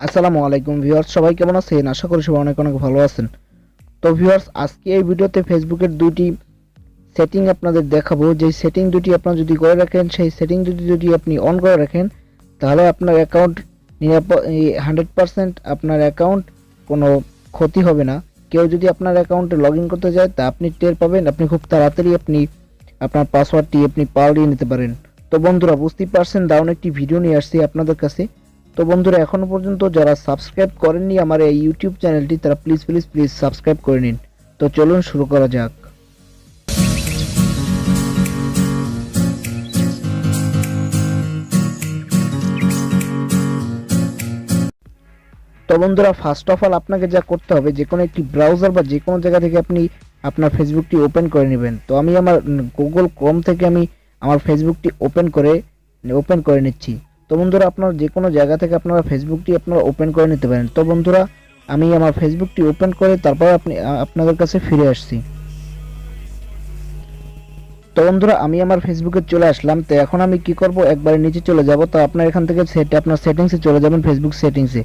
আসসালামু আলাইকুম ভিউয়ার্স, সবাই কেমন আছেন? আশা করি সবাই অনেক অনেক ভালো আছেন। তো ভিউয়ার্স, আজকে এই ভিডিওতে ফেসবুকের দুইটি সেটিং আপনাদের দেখাবো। যে সেটিং দুটি আপনারা যদি করে রাখেন, সেই সেটিং দুটি যদি আপনি অন করে রাখেন, তাহলে আপনার অ্যাকাউন্ট নিরাপদ 100% আপনার অ্যাকাউন্ট কোনো ক্ষতি হবে না। কেউ যদি আপনার অ্যাকাউন্টে লগ ইন করতে যায় তা আপনি টের পাবেন। আপনি খুব তাড়াতাড়ি আপনার পাসওয়ার্ডটি আপনি পাল্টিয়ে নিতে পারেন। তো বন্ধুরা, বুঝতেই পারছেন, দারুণ একটি ভিডিও নিয়ে আসছি আপনাদের কাছে। তো বন্ধুরা, এখনো পর্যন্ত যারা সাবস্ক্রাইব করেননি আমার এই ইউটিউব চ্যানেলটি, তারা প্লিজ প্লিজ প্লিজ সাবস্ক্রাইব করে নিন। তো চলুন শুরু করা যাক। তো বন্ধুরা, ফার্স্ট অফ অল আপনাকে যা করতে হবে, যে কোনো একটি ব্রাউজার বা যে কোনো জায়গা থেকে আপনি আপনার ফেসবুকটি ওপেন করে নেবেন। তো আমি আমার গুগল ক্রোম থেকে আমি আমার ফেসবুকটি ওপেন করে নিচ্ছি। তো বন্ধুরা, আপনারা যে কোনো জায়গা থেকে আপনারা ফেসবুকটি আপনারা ওপেন করে নিতে পারেন। তো বন্ধুরা, আমি আমার ফেসবুকটি ওপেন করে তারপর আপনাদের কাছে ফিরে আসছি। তো বন্ধুরা, আমি আমার ফেসবুকে চলে আসলাম। তো এখন আমি কি করব, একবারে নিচে চলে যাব। তো আপনার এখান থেকে আপনার সেটিংসে চলে যাবেন, ফেসবুক সেটিংসে।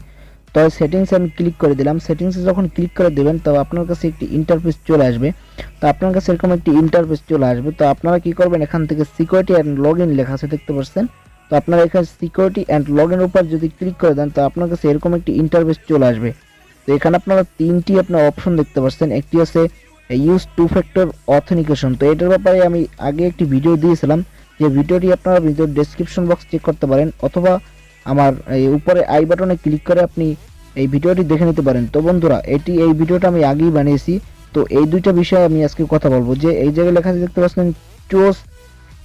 তো সেটিংসে আমি ক্লিক করে দিলাম। সেটিংসে যখন ক্লিক করে দেবেন, তো আপনার কাছে একটি ইন্টারফেস চলে আসবে। তো আপনার কাছে এরকম একটি ইন্টারফেস চলে আসবে। তো আপনারা কি করবেন, এখান থেকে সিকিউরিটি অ্যান্ড লগ ইন লেখা আছে, দেখতে পাচ্ছেন। তো আপনারা এখানে সিকিউরিটি অ্যান্ড লগ ইন উপর যদি ক্লিক করে দেন, তো আপনার কাছে এরকম একটি ইন্টারফেস চলে আসবে। তো এখানে আপনারা তিনটি আপনার অপশন দেখতে পাচ্ছেন। একটি আছে ইউজ টু ফ্যাক্টর অথেন্টিকেশন। তো এটার ব্যাপারে আমি আগে একটি ভিডিও দিয়েছিলাম, যে ভিডিওটি আপনারা ভিডিও ডেসক্রিপশন বক্স চেক করতে পারেন, অথবা আমার এই উপরে আই বাটনে ক্লিক করে আপনি এই ভিডিওটি দেখে নিতে পারেন। তো বন্ধুরা, এই ভিডিওটা আমি আগেই বানিয়েছি। তো এই দুইটা বিষয়ে আমি আজকে কথা বলবো। যে এই জায়গায় লেখা আছে, দেখতে পাচ্ছেন, choose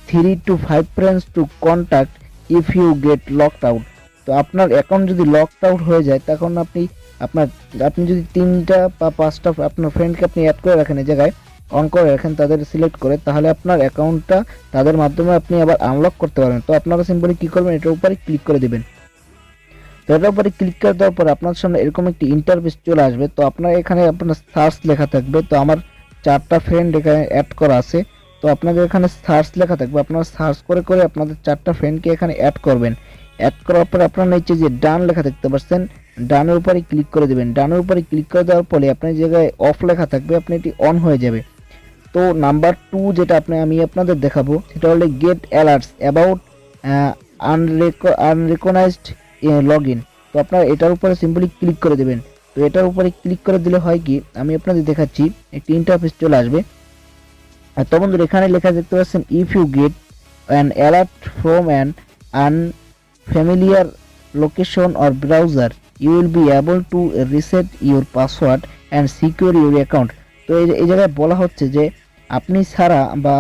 3 to 5 friends to contact if you get locked out। তো আপনার অ্যাকাউন্ট যদি লকড আউট হয়ে যায়, তখন আপনি যদি 3টা বা 5টা আপনার ফ্রেন্ডকে আপনি অ্যাড করে রাখেন, এই জায়গায় অন করে রাখেন, তাদের সিলেক্ট করে, তাহলে আপনার অ্যাকাউন্টটা তাদের মাধ্যমে আপনি আবার আনলক করতে পারবেন। তো আপনারা সিম্পলি কি করবেন, এটার উপরে ক্লিক করে দিবেন। তো এটার উপরে ক্লিক করে দেওয়ার পর আপনার সামনে এরকম একটি ইন্টারফেস চলে আসবে। তো আপনার এখানে আপনার সার্চ লেখা থাকবে। তো আমার 4টা ফ্রেন্ড এখানে অ্যাড করা আছে। তো আপনাদের এখানে সার্চ লেখা থাকবে, আপনারা সার্চ করে করে আপনাদের 4টা ফ্রেন্ডকে এখানে অ্যাড করবেন। অ্যাড করার পর আপনার নিচে যে ডান লেখা দেখতে পাচ্ছেন, ডানের উপরে ক্লিক করে দেবেন। ডানের উপরে ক্লিক করে দেওয়ার পরে আপনার জায়গায় অফ লেখা থাকবে, আপনি এটি অন হয়ে যাবে। তো নাম্বার 2 যেটা আমি আপনাদের দেখাবো, সেটা হলো get alerts about unrecognised log in. তো আপনারা এটার উপরে সিম্পলি ক্লিক করে দেবেন। তো এটার উপরে ক্লিক করে দিলে হয় কি, আমি আপনাদের দেখাচ্ছি, একটি ইন্টারফেস চলে আসবে। তো বন্ধুরা, এখানে লেখা দেখতে পাচ্ছেন, if you get an alert from an unfamiliar location or browser, you will be able to reset your password and secure your account. তো এই জায়গায় বলা হচ্ছে যে আপনি ছাড়া বা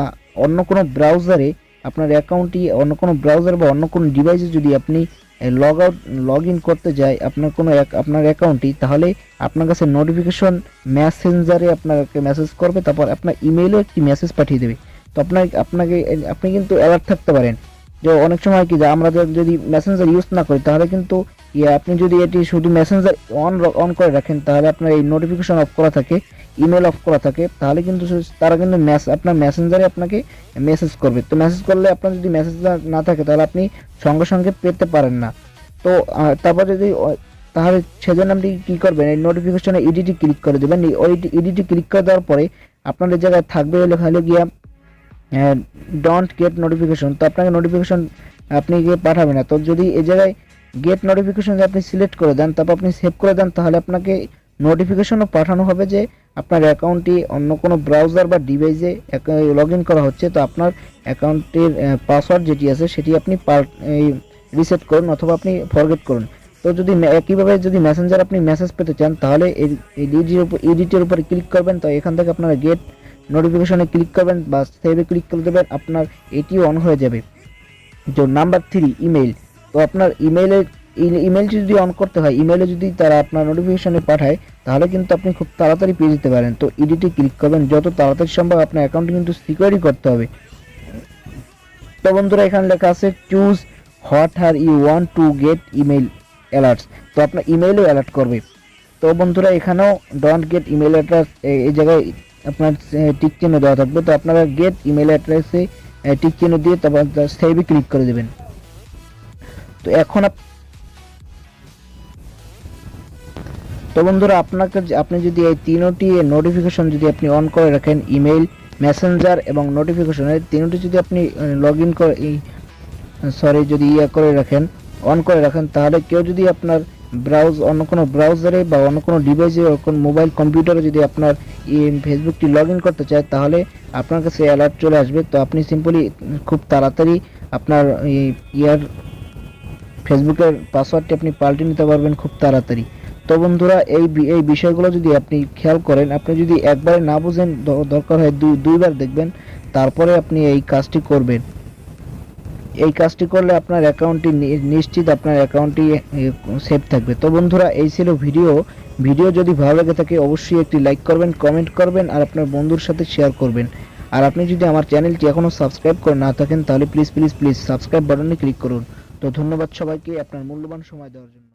অন্য কোনো ব্রাউজারে আপনার অ্যাকাউন্টটি, অন্য কোনো ব্রাউজার বা অন্য কোনো ডিভাইসে যদি আপনি লগ ইন করতে যায় আপনার অ্যাকাউন্টটি, তাহলে আপনার কাছে নোটিফিকেশন মেসেঞ্জারে আপনাকে মেসেজ করবে, তারপর আপনার ইমেইলেও একটি মেসেজ পাঠিয়ে দেবে। তো আপনি কিন্তু অ্যালার্ট থাকতে পারেন। যে অনেক সময় কি, যে আমরা যদি মেসেঞ্জার ইউজ না করি, তাহলে কিন্তু আপনি যদি এটি শুধু মেসেঞ্জার অন করে রাখেন, তাহলে আপনার এই নোটিফিকেশন অফ করা থাকে, ইমেল অফ করা থাকে, তাহলে কিন্তু তারা কিন্তু আপনার মেসেঞ্জারে আপনাকে মেসেজ করবে। তো মেসেজ করলে আপনার যদি মেসেজ না থাকে, তাহলে আপনি সঙ্গে সঙ্গে পেতে পারেন না। তো তারপর তাহলে সেজন্য আপনি কি করবেন, এই নোটিফিকেশনে ইডিটি ক্লিক করে দেবেন। ওই ইডিটি ক্লিক করে দেওয়ার পরে আপনাদের জায়গায় থাকবে লেখা হলো গিয়া ডোন্ট গেট নোটিফিকেশন। তো আপনাকে নোটিফিকেশন আপনি গিয়ে পাঠাবে না। তো যদি এই জায়গায় গেট নোটিফিকেশন আপনি সিলেক্ট করে দেন, তারপর আপনি সেভ করে দেন, তাহলে আপনাকে নোটিফিকেশনও পাঠানো হবে যে আপনার অ্যাকাউন্টটি অন্য কোনো ব্রাউজার বা ডিভাইসে লগ ইন করা হচ্ছে। তো আপনার অ্যাকাউন্টের পাসওয়ার্ড যেটি আছে, সেটি আপনি রিসেট করুন, অথবা আপনি ফরগেট করুন। তো যদি একইভাবে যদি মেসেঞ্জার আপনি মেসেজ পেতে চান, তাহলে এই এডিটের উপরে ক্লিক করবেন। তো এখান থেকে আপনারা গেট নোটিফিকেশনে ক্লিক করবেন বা সেভে ক্লিক করে দেবেন, আপনার এটিও অন হয়ে যাবে। তো নাম্বার 3, ইমেইল। তো আপনার ইমেল যদি অন করতে হয়, ইমেলে যদি তারা আপনার নোটিফিকেশনে পাঠায়, তাহলে কিন্তু আপনি খুব তাড়াতাড়ি পেয়ে যেতে পারেন। তো এডিটে ক্লিক করবেন, যত তাড়াতাড়ি সম্ভব আপনার অ্যাকাউন্ট কিন্তু সিকিউরিটি করতে হবে। তো বন্ধুরা, এখানে লেখা আছে choose what are you want to get email alerts. তো আপনার ইমেইলও অ্যালার্ট করবে। তো বন্ধুরা, এখানেও ডোন্ট গেট ইমেল অ্যাড্রেস, এই জায়গায় আপনার টিক চিহ্ন দেওয়া থাকবে। তো আপনারা গেট ইমেল অ্যাড্রেসে টিক চিহ্ন দিয়ে তারপর সেভে ক্লিক করে দেবেন। তো এখন তো বন্ধুরা আপনি যদি এই তিনটি নোটিফিকেশন যদি আপনি অন করে রাখেন, ইমেইল, মেসেঞ্জার এবং নোটিফিকেশন, এই তিনটি যদি আপনি লগ ইন করে যদি করে রাখেন, অন করে রাখেন, তাহলে কেউ যদি আপনার অন্য কোনো ব্রাউজারে বা অন্য কোনো ডিভাইসে, কোনো মোবাইল কম্পিউটারে যদি আপনার ফেসবুকটি লগ ইন করতে চায়, তাহলে আপনার কাছে অ্যালার্ট চলে আসবে। তো আপনি সিম্পলি খুব তাড়াতাড়ি আপনার ফেসবুকের পাসওয়ার্ডটি আপনি পাল্টে নিতে পারবেন খুব তাড়াতাড়ি। তো বন্ধুরা, এই বিষয়গুলো যদি আপনি খেয়াল করেন, আপনি যদি একবারে না বুঝেন, দরকার হয় দুইবার দেখবেন, তারপরে আপনি এই কাজটি করবেন। এই কাজটি করলে আপনার অ্যাকাউন্টটি নিশ্চিত আপনার অ্যাকাউন্টটি সেভ থাকবে। তো বন্ধুরা, এই ছিল ভিডিও যদি ভালো লেগে থাকে অবশ্যই একটি লাইক করবেন, কমেন্ট করবেন আর আপনার বন্ধুর সাথে শেয়ার করবেন। আর আপনি যদি আমার চ্যানেলটি এখনো সাবস্ক্রাইব করে না থাকেন, তাহলে প্লিজ সাবস্ক্রাইব বাটনে ক্লিক করুন। তো ধন্যবাদ সবাইকে আপনার মূল্যবান সময় দেওয়ার জন্য।